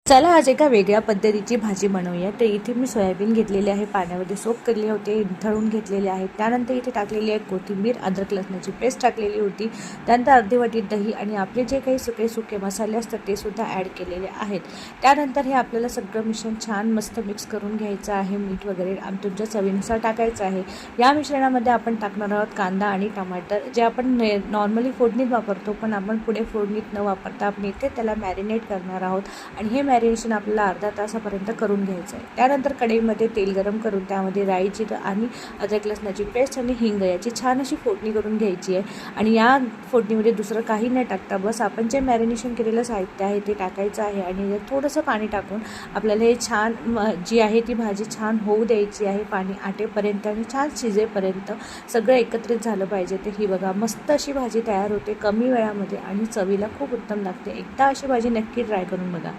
चला आज एका वेगळ्या पद्धतीची भाजी बनवूया। तर इथे मी सोयाबीन घेतलेले आहे, पाण्यामध्ये सोक केले होते, निथळून घेतलेले आहेत। त्यानंतर इथे टाकलेली आहे कोथिंबीर, अद्रक लसणाची पेस्ट टाकलेली होती। त्यानंतर अर्धी वाटी दही आणि आपले जे काही सुके मसाले असतात ते सुद्धा ॲड केलेले आहेत। त्यानंतर हे आपल्याला सगळं मिश्रण छान मस्त मिक्स करून घ्यायचं आहे। मीठ वगैरे तुमच्या चवीनुसार टाकायचं आहे। या मिश्रणामध्ये आपण टाकणार आहोत कांदा आणि टमाटर, जे आपण नॉर्मली फोडणीत वापरतो, पण आपण पुढे फोडणीत न वापरता आपण इथे त्याला मॅरिनेट करणार आहोत आणि हे मॅरिनेशन आपल्याला अर्धा तासापर्यंत करून घ्यायचं आहे। त्यानंतर कढईमध्ये तेल गरम करून त्यामध्ये राई, जिरं आणि अद्रक लसणाची पेस्ट आणि हिंग याची छान अशी फोडणी करून घ्यायची आहे। आणि या फोडणीमध्ये दुसरं काही न टाकता बस आपण जे मॅरिनेशन केलेलं साहित्य आहे ते टाकायचं आहे आणि थोडंसं पाणी टाकून आपल्याला हे छान जी आहे ती भाजी छान होऊ द्यायची आहे। पाणी आटेपर्यंत आणि छान शिजेपर्यंत सगळं एकत्रित झालं पाहिजे। तर ही बघा मस्त अशी भाजी तयार होते कमी वेळामध्ये आणि चवीला खूप उत्तम लागते। एकदा अशी भाजी नक्की ट्राय करून बघा।